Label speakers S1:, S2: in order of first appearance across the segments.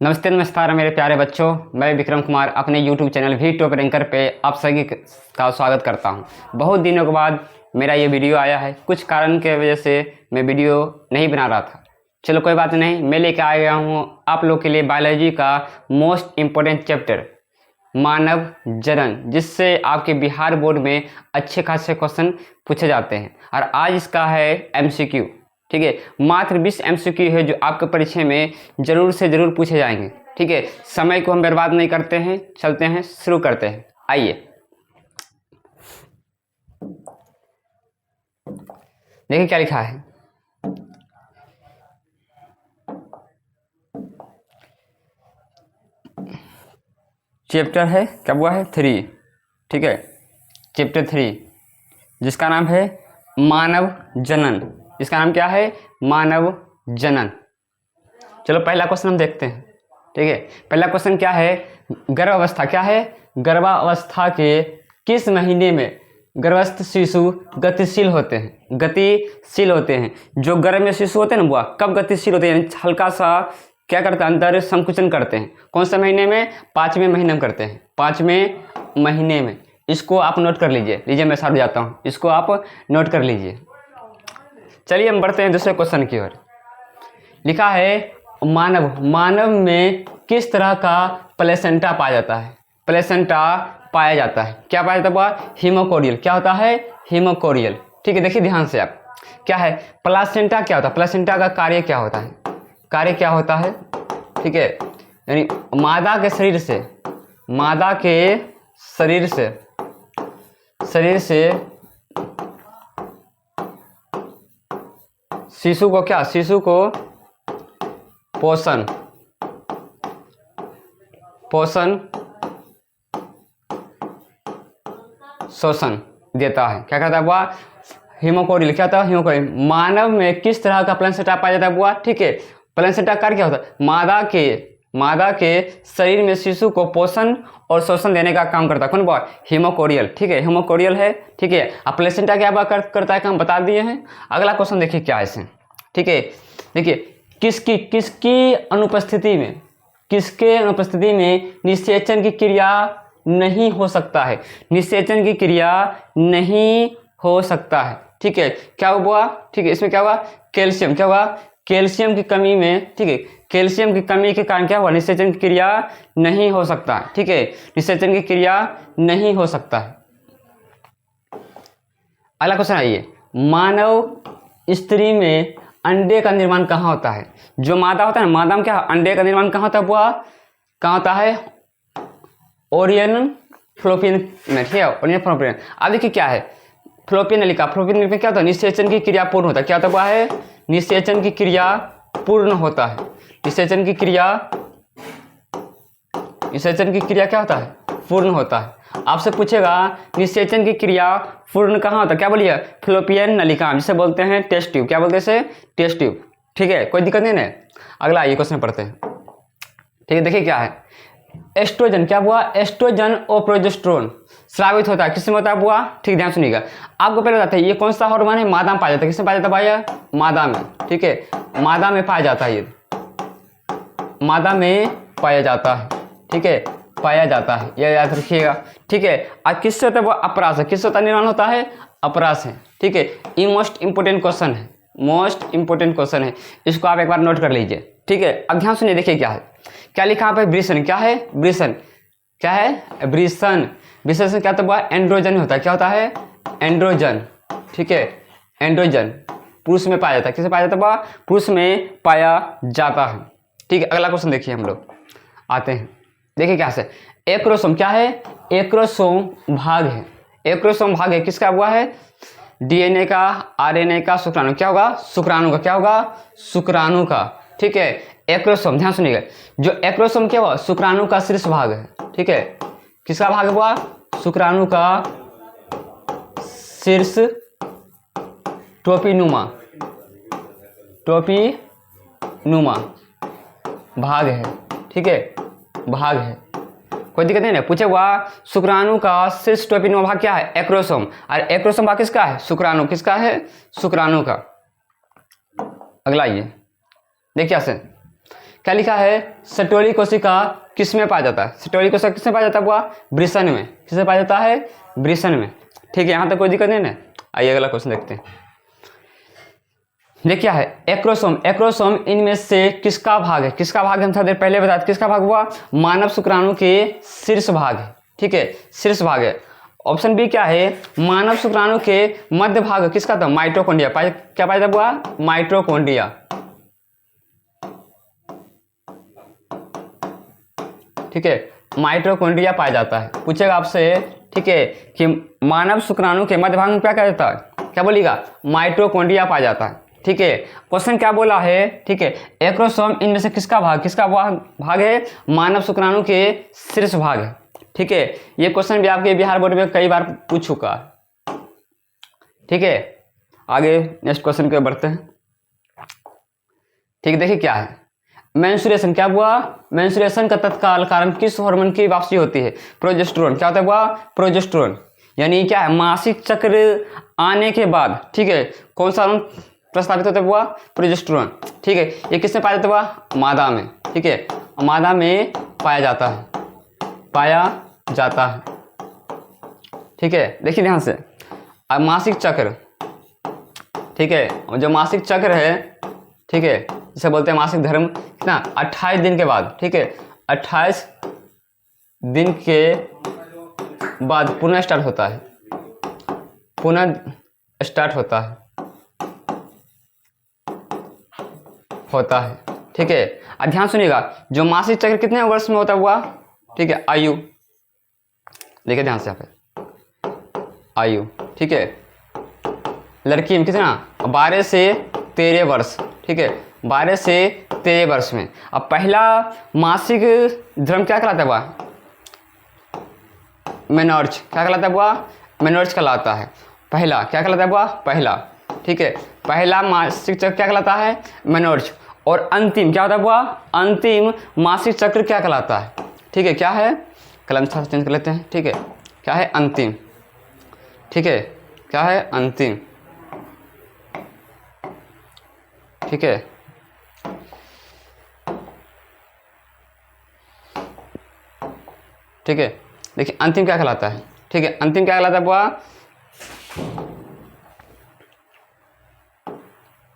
S1: नमस्ते नमस्कार मेरे प्यारे बच्चों, मैं विक्रम कुमार अपने YouTube channel we top ranker पे आप सभी का स्वागत करता हूं। बहुत दिनों के बाद मेरा ये वीडियो आया है। कुछ कारण के वजह से मैं वीडियो नहीं बना रहा था। चलो कोई बात नहीं, मैं लेके आ गया हूं आप लोग के लिए बायोलॉजी का मोस्ट इम्पोर्टेंट चैप्टर मानव जनन, जिससे आपके बिहार बोर्ड में अच्छे खासे क्वेश्चन पूछे जाते हैं। और आज इसका है MCQ। ठीक है, मात्र 20 MCQ है जो आपके परीक्षा में जरूर से जरूर पूछे जाएंगे। ठीक है, समय को हम बर्बाद नहीं करते हैं, चलते हैं, शुरू करते हैं। आइए देखिए क्या लिखा है। चैप्टर है क्या हुआ है 3। ठीक है, चैप्टर 3 जिसका नाम है मानव जनन। इसका नाम क्या है? मानव जनन। चलो पहला क्वेश्चन हम देखते हैं। ठीक है, पहला क्वेश्चन क्या है? गर्भावस्था क्या है? गर्भावस्था के किस महीने में गर्भस्थ शिशु गतिशील होते हैं? गतिशील होते हैं। जो गर्भ में शिशु होते हैं ना, वह कब गतिशील होते हैं? हल्का सा क्या करते हैं? अंदर संकुचन करते हैं। कौन से महीने में? 5वें महीने में करते हैं। 5वें महीने में। इसको आप नोट कर लीजिए। मैं साथ जाता हूँ, इसको आप नोट कर लीजिए। चलिए हम बढ़ते हैं दूसरे क्वेश्चन की ओर। लिखा है मानव में किस तरह का प्लेसेंटा पाया जाता है? प्लेसेंटा पाया जाता है। क्या पाया जाता है? हीमोकोरियल। क्या होता है? हीमोकोरियल। ठीक है, देखिए ध्यान से आप। क्या है प्लासेंटा? क्या होता है? प्लासेंटा का कार्य क्या होता है? कार्य क्या होता है? ठीक है, यानी मादा के शरीर से शिशु को क्या? शिशु को पोषण शोषण देता है। क्या कहता है बुआ? हीमोकोरियल। क्या होता है? हीमोकोरियल। मानव में किस तरह का प्लेसेंटा पाया जाता है बुआ? ठीक है, प्लेसेंटा कार्य क्या होता है? मादा के शरीर में शिशु को पोषण और शोषण देने का काम करता है। कौन बुआ? हीमोकोरियल। ठीक है, हीमोकोरियल है। ठीक है, अब प्लेसेंटा क्या करता है काम बता दिए हैं। अगला क्वेश्चन देखिए क्या है इसे। ठीक है, देखिए किसके अनुपस्थिति में निषेचन की क्रिया नहीं हो सकता है? निषेचन की क्रिया नहीं हो सकता है। ठीक है, क्या हुआ? ठीक है, इसमें क्या हुआ? कैल्शियम। क्या हुआ? कैल्शियम की कमी में। ठीक है, कैल्शियम की कमी के कारण क्या हुआ? निषेचन की क्रिया नहीं हो सकता है। ठीक है, निषेचन की क्रिया नहीं हो सकता है। अगला क्वेश्चन आइए। मानव स्त्री में अंडे का निर्माण कहाँ होता है? जो मादा होता है ना, मादा में क्या अंडे का निर्माण कहाँ होता है बुआ? कहाँ होता है? ओरियन फ्लोपियन में। ठीक है, ओरियन फ्लोपियन। अब देखिए क्या है फ्लोपियन लिखा। फ्लोपियन में क्या होता है? निषेचन की क्रिया पूर्ण होता है। क्या होता हुआ है? निषेचन की क्रिया पूर्ण होता है। निषेचन की क्रिया क्या होता है? पूर्ण होता है। आपसे पूछेगा निषेचन की क्रिया पूर्ण कहाँ होता है? क्या बोलिए? फ्लोपियन नलिका, जिसे बोलते हैं टेस्ट ट्यूब। क्या बोलते हैं इसे? Test tube. ठीक है, कोई दिक्कत नहीं है। अगला आइए क्वेश्चन पढ़ते हैं। ठीक है, देखिए क्या है। एस्ट्रोजन। क्या हुआ? एस्ट्रोजन और प्रोजेस्टेरोन स्रावित होता है। किसमें होता है बुआ? ठीक, ध्यान सुनिएगा। आपको पहले बताते हैं ये कौन सा हार्मोन है? मादा में पाया जाता है। किसमें पाया जाता है भैया? मादा में। ठीक है, मादा में पाया जाता है। ये मादा में पाया जाता है। ठीक है, पाया जाता है, यह याद रखिएगा। ठीक है, और किससे होता है वो? अपरास है। किससे होता है निर्माण होता है? अपरास है। ठीक है, ये मोस्ट इंपोर्टेंट क्वेश्चन है। मोस्ट इंपोर्टेंट क्वेश्चन है, इसको आप एक बार नोट कर लीजिए। ठीक है, अब ध्यान सुनिए, देखिए क्या है। क्या लिखा है? वृषण। क्या है? वृषण। क्या है? वृषण। वृषण क्या होता है? एंड्रोजन होता है। क्या होता है? एंड्रोजन। ठीक है, एंड्रोजन पुरुष में पाया जाता है। किसमें पाया जाता है? पुरुष में पाया जाता है। ठीक है, अगला क्वेश्चन देखिए, हम लोग आते हैं। देखिए क्या है। एक्रोसोम। क्या है? एक्रोसोम भाग है। एक्रोसोम भाग है किसका हुआ है? DNA का, RNA का, शुक्राणु। क्या होगा? शुक्राणु का। क्या होगा? शुक्राणु का। ठीक है, एक्रोसोम। ध्यान सुनिएगा, जो एक्रोसोम क्या हुआ? शुक्राणु का शीर्ष भाग है। ठीक है, किसका भाग हुआ? शुक्राणु का शीर्ष टोपीनुमा भाग है। ठीक है, भाग है, कोई दिक्कत नहीं है। पूछे हुआ शुक्राणु का शीर्ष टोपीनुमा भाग क्या है? एक्रोसोम। और एक्रोसोम भाग किसका है? शुक्राणु। किसका है? शुक्राणु का। अगला आइए, देखिए से क्या लिखा है, सटोली कोशिका किस में पाया जाता है, सटोली कोशिका किस में पाया जाता है हुआ, वृषण में, किसमें पाया जाता है, वृषण में। ठीक है, यहाँ तक कोई दिक्कत नहीं ना। आइए अगला क्वेश्चन देखते हैं। ये क्या है, एक्रोसोम। एक्रोसोम इनमें से किसका भाग है, किसका भाग है, हम थोड़ी देर पहले बताते, किसका भाग हुआ, मानव शुक्राणु के शीर्ष भाग है। ठीक है, शीर्ष भाग है। ऑप्शन बी क्या है, मानव शुक्राणु के मध्य भाग किसका था, माइटोकॉन्ड्रिया। क्या पाया जाता हुआ, माइटोकॉन्ड्रिया। ठीक है, माइटोकॉन्ड्रिया पाया जाता है। पूछेगा आपसे, ठीक है, कि मानव शुक्राणु के मध्य भाग में क्या कहा जाता है, क्या बोलिएगा, माइटोकॉन्ड्रिया पाया जाता है। ठीक है, क्वेश्चन क्या बोला है, ठीक है, एक्रोसोम इनमें से किसका भाग, किसका भाग है, मानव शुक्राणु के शीर्ष भाग है। ठीक है, ये क्वेश्चन भी आपके बिहार बोर्ड में कई बार पूछ चुका है। ठीक है, आगे नेक्स्ट क्वेश्चन के बढ़ते हैं। ठीक है, देखिए क्या है, मेंस्ट्रुएशन। क्या हुआ, मेंस्ट्रुएशन का तत्काल कारण किस हार्मोन की वापसी होती है, प्रोजेस्टेरोन। क्या होता है हुआ, प्रोजेस्टेरोन। यानी क्या है, मासिक चक्र आने के बाद, ठीक है, कौन सा हार्मोन प्रस्तावित होता है हुआ, प्रोजेस्टेरोन। ठीक है, ये किसमें पाया जाता हुआ, मादा में। ठीक है, मादा में पाया जाता है, पाया जाता है। ठीक है, देखिए ध्यान से, अब मासिक चक्र, ठीक है, और जो मासिक चक्र है, ठीक है, जिसे बोलते हैं मासिक धर्म, कितना, 28 दिन के बाद। ठीक है, 28 दिन के बाद पुनः स्टार्ट होता है, पुनः स्टार्ट होता है। ठीक है, अब ध्यान सुनिएगा, जो मासिक चक्र कितने वर्ष में होता हुआ, ठीक है, आयु, देखिए ध्यान से यहाँ पे आयु। ठीक है, लड़की में कितना, 12 से 13 वर्ष। ठीक है, 12 से 13 वर्ष में। अब पहला मासिक धर्म क्या कहलाता है हुआ, मेनोर्ज। क्या कहलाता है हुआ, मेनोर्ज कहलाता है। पहला क्या कहलाता है हुआ, पहला। ठीक है, पहला मासिक चक्र क्या कहलाता है, मेनोर्ज। और अंतिम क्या होता है हुआ, अंतिम मासिक चक्र क्या कहलाता है। ठीक है, क्या है, कलम थोड़ा चेंज कर लेते हैं। ठीक है, क्या है, अंतिम। ठीक है, क्या है, अंतिम। ठीक है, ठीक है, देखिए अंतिम क्या कहलाता है। ठीक है, अंतिम क्या कहलाता है बुआ,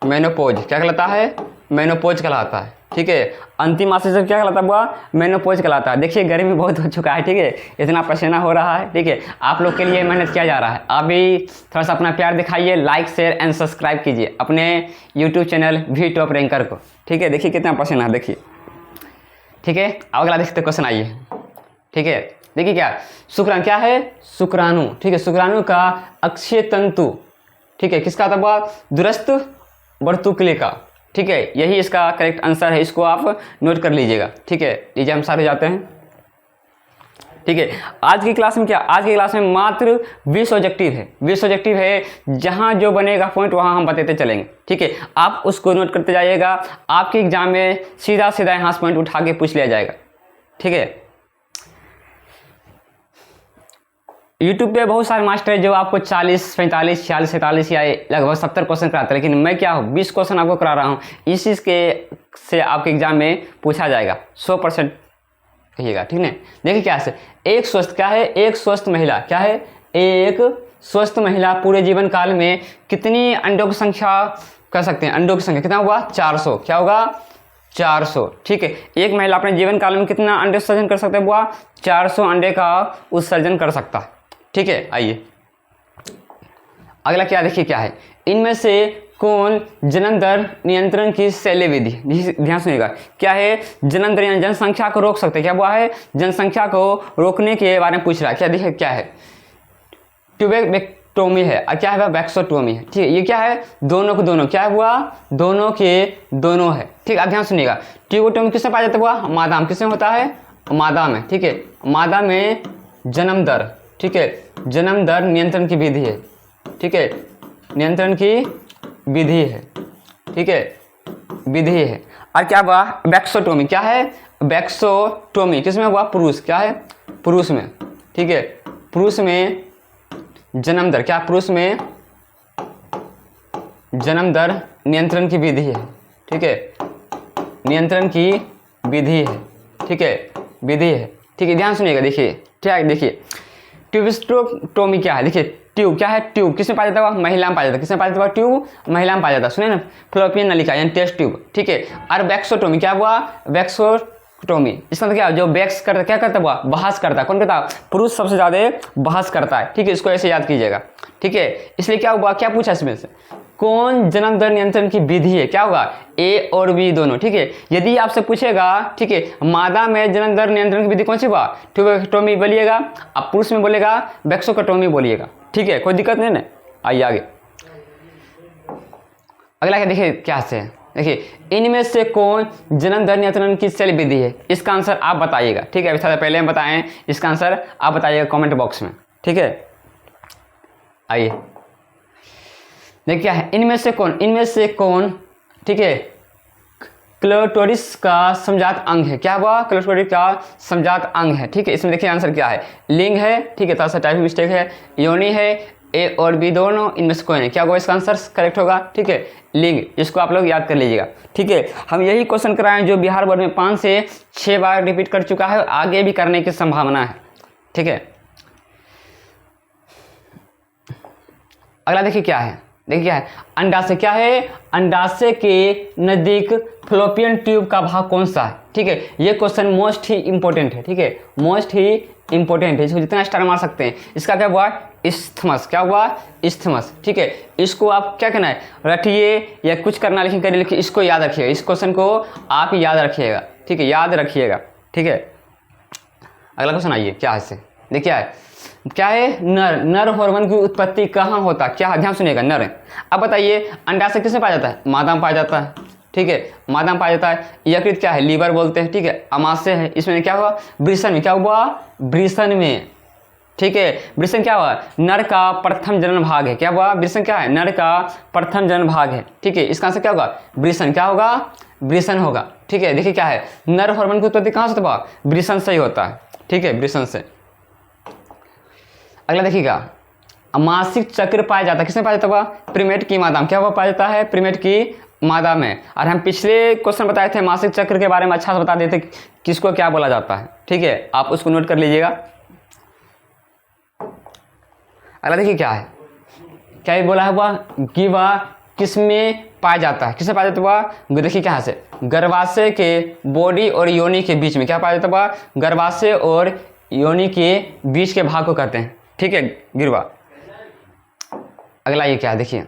S1: मेनोपोज। क्या कहलाता है, मेनोपोज कहलाता है। ठीक है, अंतिम मासिक चक्र क्या कहलाता है बुआ, मेनोपोज कहलाता है। देखिए गर्मी बहुत हो चुका है, ठीक है, इतना पसीना हो रहा है। ठीक है, आप लोग के लिए मेहनत किया जा रहा है। अभी थोड़ा सा अपना प्यार दिखाइए, लाइक शेयर एंड सब्सक्राइब कीजिए अपने YouTube channel we top ranker को। ठीक है, देखिए कितना पसीना है, देखिए। ठीक है, अब अगला देखते क्वेश्चन आइए। ठीक है, देखिए क्या शुक्राणु, क्या है शुक्राणु। ठीक है, शुक्राणु का अक्षीय तंतु, ठीक है, किसका था बुआ, दूरस्थ वर्तुकले का। ठीक है, यही इसका करेक्ट आंसर है, इसको आप नोट कर लीजिएगा। ठीक है, लीजिए हम सारे जाते हैं। ठीक है, आज की क्लास में क्या, आज की क्लास में मात्र 20 ऑब्जेक्टिव है, 20 ऑब्जेक्टिव है, जहां जो बनेगा पॉइंट वहां हम बताते चलेंगे। ठीक है, आप उसको नोट करते जाइएगा, आपके एग्जाम में सीधा सीधा यहाँ से पॉइंट उठा के पूछ लिया जाएगा। ठीक है, यूट्यूब पे बहुत सारे मास्टर है जो आपको 40, 45, 46, 47 या लगभग 70 क्वेश्चन कराते हैं, लेकिन मैं क्या हूँ 20 क्वेश्चन आपको करा रहा हूँ। इस चीज़ के से आपके एग्जाम में पूछा जाएगा, 100% कहिएगा। ठीक है, देखिए क्या है, एक स्वस्थ, क्या है, एक स्वस्थ महिला, क्या है, एक स्वस्थ महिला पूरे जीवन काल में कितनी अंडों की संख्या कर सकते हैं, अंडों की संख्या कितना हुआ, 400। क्या होगा, 400। ठीक है, एक महिला अपने जीवन काल में कितना अंडे उत्सर्जन कर सकते हैं बुआ, 400 अंडे का उत्सर्जन कर सकता है। ठीक है, आइए अगला क्या, देखिए क्या है, इनमें से कौन जन्म दर नियंत्रण की शैल्य विधि, ध्यान सुनिएगा, क्या है, जन्म दर यानी जनसंख्या को रोक सकते हैं। क्या हुआ है, जनसंख्या को रोकने के बारे में पूछ रहा है। क्या देखिए क्या है, ट्यूबेक्टोमी है, और क्या है, वैक्सोटोमी है। ठीक है, ये क्या है, दोनों को दोनों, क्या हुआ, दोनों के दोनों है। ठीक है, ध्यान सुनिएगा, ट्यूबेक्टोमी किससे पाया जाता हुआ, मादा में। किससे होता है, मादा में। ठीक है, मादा में जन्म दर, ठीक है, जन्म दर नियंत्रण की विधि है। ठीक है, नियंत्रण की विधि है। ठीक है, विधि है। और क्या हुआ, वैक्सोटोमी। क्या है, वैक्सोटोमी किसमें हुआ, पुरुष। क्या है, पुरुष में। ठीक है, पुरुष में जन्म दर, क्या पुरुष में जन्म दर नियंत्रण की विधि है। ठीक है, नियंत्रण की विधि है, ठीक है, विधि है, ठीक है, ध्यान सुनिएगा, देखिए, ठीक है, देखिए ट्यूबिस्ट्रोटोमी क्या है, देखिए ट्यूब क्या है, ट्यूब किस में पाया जाता है, महिला में पाया जाता है, किस में पाया जाता है, ट्यूब महिला में पाया जाता है, सुने ना, फ्लोपियन नलिका यानी टेस्ट ट्यूब, ठीक है। और वैक्सोटोमी क्या हुआ, वैक्सोटोमी, इसका मतलब क्या, जो वैक्स करता क्या करता हुआ, बहस करता है, कौन करता है, पुरुष सबसे ज़्यादा बहस करता है, ठीक है, इसको ऐसे याद कीजिएगा, ठीक है। इसलिए क्या हुआ, क्या पूछा इसमें से, कौन जन्म दर नियंत्रण की विधि है, क्या होगा, ए और बी दोनों, ठीक है। यदि आपसे पूछेगा, ठीक है, मादा में जन्म दर नियंत्रण की विधि कौन सी हुआ, ट्यूबेक्टोमी बोलिएगा, अब पुरुष में बोलेगा वैक्सोकटोमी बोलिएगा, ठीक है, कोई दिक्कत नहीं ना। आइए आगे, अगला क्या, देखिए क्या से, देखिए इनमें से कौन जन्म दर नियंत्रण की सेल विधि है, इसका आंसर आप बताइएगा, ठीक है, अभी थोड़ा पहले हम बताएं, इसका आंसर आप बताइएगा कमेंट बॉक्स में, ठीक है। आइए देखिए क्या है, इनमें से कौन, ठीक है, क्लोटोरिस का समजात अंग है, क्या हुआ, क्लोटोरिस का समजात अंग है, ठीक है। इसमें देखिए आंसर क्या है, लिंग है, ठीक है, थोड़ा सा टाइपिंग मिस्टेक है, योनि है, ए और बी दोनों, इनमें से कोई नहीं, क्या होगा, इसका आंसर करेक्ट होगा, ठीक है, लिंग, इसको आप लोग याद कर लीजिएगा, ठीक है। हम यही क्वेश्चन कराएं जो बिहार बोर्ड में 5 से 6 बार रिपीट कर चुका है और आगे भी करने की संभावना है, ठीक है। अगला देखिए क्या है, देखिए क्या है, अंडाशय क्या है, अंडाशय के नजदीक फ्लोपियन ट्यूब का भाग कौन सा है, ठीक है। ये क्वेश्चन मोस्ट ही इंपॉर्टेंट है, ठीक है, मोस्ट ही इंपॉर्टेंट है, इसको जितना स्टार मार सकते हैं। इसका क्या हुआ, इस्थमस, क्या हुआ, इस्थमस, ठीक है। इसको आप क्या कहना है, रटिए या कुछ करना लिखिए करिए, लेकिन इसको याद रखिएगा, इस क्वेश्चन को आप याद रखिएगा, ठीक है, याद रखिएगा, ठीक है। अगला क्वेश्चन आइए, क्या है इससे, देखिए क्या है, नर हार्मोन की उत्पत्ति कहाँ होता है, क्या, ध्यान सुनिएगा, नर। अब बताइए अंडाशय किसमें पाया जाता है, मादा में पाया जाता है, ठीक है, मादा में पाया जाता है। यकृत क्या है, लीवर बोलते हैं, ठीक है। अमाशय है, इसमें क्या हुआ, वृषण में, क्या हुआ, वृषण में, ठीक है। वृषण क्या हुआ, नर का प्रथम जनन भाग है, क्या हुआ, वृषण क्या है, नर का प्रथम जनन भाग है, ठीक है। इसका आंसर क्या होगा, वृषण, क्या होगा, वृषण होगा, ठीक है। देखिए क्या है, नर हार्मोन की उत्पत्ति कहाँ से होता है, वृषण से ही होता है, ठीक है, वृषण से। अगला देखिएगा, मासिक चक्र पाया जाता है, किसमें पाया जाता है, प्रीमेट की मादा में, क्या हुआ, पाया जाता है प्रीमेट की मादा में। और हम पिछले क्वेश्चन बताए थे मासिक चक्र के बारे में अच्छा से बता देते किसको क्या बोला जाता है, ठीक है, आप उसको नोट कर लीजिएगा। अगला देखिए क्या है, क्या ये बोला हुआ, गिवा किसमें पाया जाता है, किसमें पाया जाता हुआ, देखिए क्या से, गर्भाशय के बॉडी और योनि के बीच में, क्या पाया जाता हुआ, गर्भाशय और योनि के बीच के भाग को कहते हैं, ठीक है, गिरवा। अगला ये क्या है, देखिए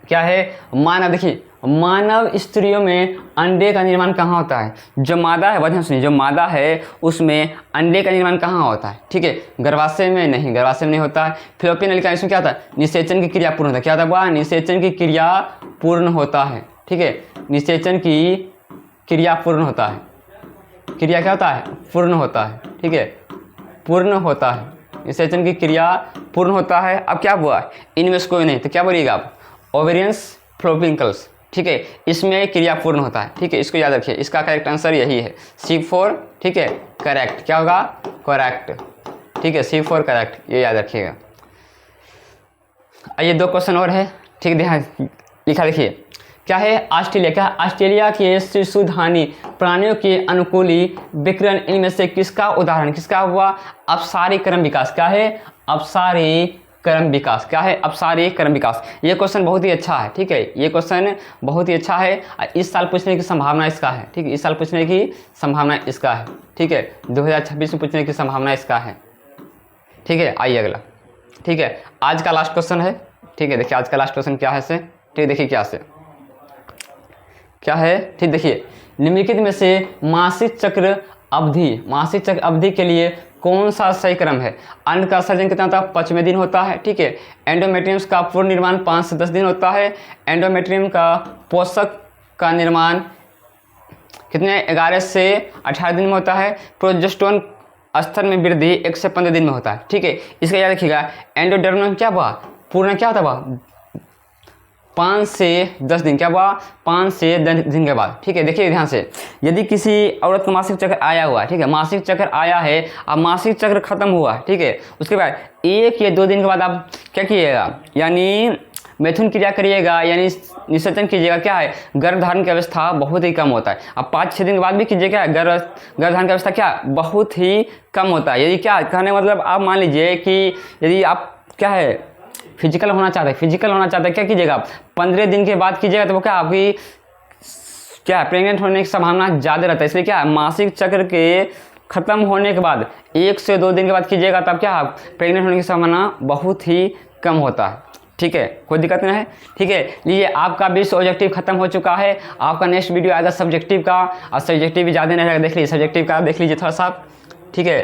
S1: क्या है, मानव, देखिए मानव स्त्रियों में अंडे का निर्माण कहाँ होता है, जो मादा है, ध्यान सुनिए, जो मादा है उसमें अंडे का निर्माण कहाँ होता है, ठीक है, गर्भाशय में नहीं, गर्भाशय में नहीं होता है। फ्लोपियन नलिका, इसमें क्या होता है, निषेचन की क्रिया पूर्ण होता है, क्या होता है, निषेचन की क्रिया पूर्ण होता है, ठीक है, निषेचन की क्रिया पूर्ण होता है, क्रिया क्या होता है, पूर्ण होता है, ठीक है, पूर्ण होता है, निषेचन की क्रिया पूर्ण होता है। अब क्या हुआ, इनमें से कोई नहीं, तो क्या बोलिएगा आप, ओवेरियंस फ्लोपिंकल्स, ठीक है, इसमें क्रिया पूर्ण होता है, ठीक है, इसको याद रखिए, इसका करेक्ट आंसर यही है, C4, ठीक है, करेक्ट, क्या होगा, करेक्ट, ठीक है, C4 करेक्ट, ये याद रखिएगा। आइए 2 क्वेश्चन और है, ठीक है, ध्यान लिखा देखिए, क्या है, ऑस्ट्रेलिया, क्या, ऑस्ट्रेलिया के शिशुधानी प्राणियों के अनुकूली विकिरण इनमें से किसका उदाहरण, किसका हुआ, अपसारी क्रम विकास, क्या है, अपसारी क्रम विकास, क्या है, अपसारी क्रम विकास। ये क्वेश्चन बहुत ही अच्छा है, ठीक है, ये क्वेश्चन बहुत ही अच्छा है, इस साल पूछने की संभावना इसका है, ठीक है, इस साल पूछने की संभावना इसका है, ठीक है, 2026 में पूछने की संभावना इसका है, ठीक है। आइए अगला, ठीक है, आज का लास्ट क्वेश्चन है, ठीक है, देखिए आज का लास्ट क्वेश्चन क्या है से, ठीक है, देखिए क्या से, क्या है, ठीक, देखिए निम्नलिखित में से मासिक चक्र अवधि के लिए कौन सा सही क्रम है। अंड का सर्जन कितना होता है, 5वें दिन होता है, ठीक है। एंडोमेट्रियम का पूर्ण निर्माण 5 से 10 दिन होता है। एंडोमेट्रियम का पोषक का निर्माण कितने 11 से 18 दिन में होता है। प्रोजेस्टेरोन स्तर में वृद्धि 1 से 15 दिन में होता है, ठीक है। इसका याद रखिएगा। एंडोडर्म क्या हुआ, पूर्ण क्या होता हुआ 5 से 10 दिन, क्या हुआ 5 से 10 दिन के बाद, ठीक है। देखिए ध्यान से, यदि किसी औरत का मासिक चक्र आया हुआ है, ठीक है, मासिक चक्र आया है, अब मासिक चक्र खत्म हुआ, ठीक है, उसके बाद 1 या 2 दिन के बाद आप क्या कीजिएगा, यानी मैथुन क्रिया करिएगा यानी निषेचन कीजिएगा, क्या है, गर्भधारण की अवस्था बहुत ही कम होता है। अब 5-6 दिन के बाद भी कीजिए, क्या है, गर्भधारण की अवस्था क्या बहुत ही कम होता है। यदि क्या कहने मतलब आप मान लीजिए कि यदि आप क्या है फिजिकल होना चाहते हैं, क्या कीजिएगा, 15 दिन के बाद कीजिएगा तो वो क्या आपकी क्या प्रेग्नेंट होने की संभावना ज़्यादा रहता है। इसलिए क्या मासिक चक्र के खत्म होने के बाद 1 से 2 दिन के बाद कीजिएगा तब क्या प्रेग्नेंट होने की संभावना बहुत ही कम होता है। ठीक है, कोई दिक्कत नहीं है। ठीक है, लीजिए आपका 20 ऑब्जेक्टिव खत्म हो चुका है। आपका नेक्स्ट वीडियो आएगा सब्जेक्टिव का, और सब्जेक्टिव भी ज़्यादा नहीं रहेगा, देख लीजिए सब्जेक्टिव का देख लीजिए थोड़ा सा। ठीक है,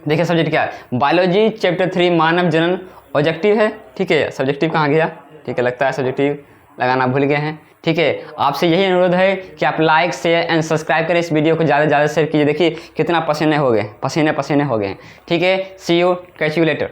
S1: देखिए सब्जेक्ट क्या है, बायोलॉजी चैप्टर 3 मानव जनन ऑब्जेक्टिव है। ठीक है, सब्जेक्टिव कहाँ गया, ठीक है, लगता है सब्जेक्टिव लगाना भूल गए हैं। ठीक है, आपसे यही अनुरोध है कि आप लाइक शेयर एंड सब्सक्राइब करें, इस वीडियो को ज़्यादा से ज़्यादा शेयर कीजिए। देखिए कितना पसीने हो गए। ठीक है, सी यू, कैच यू लेटर।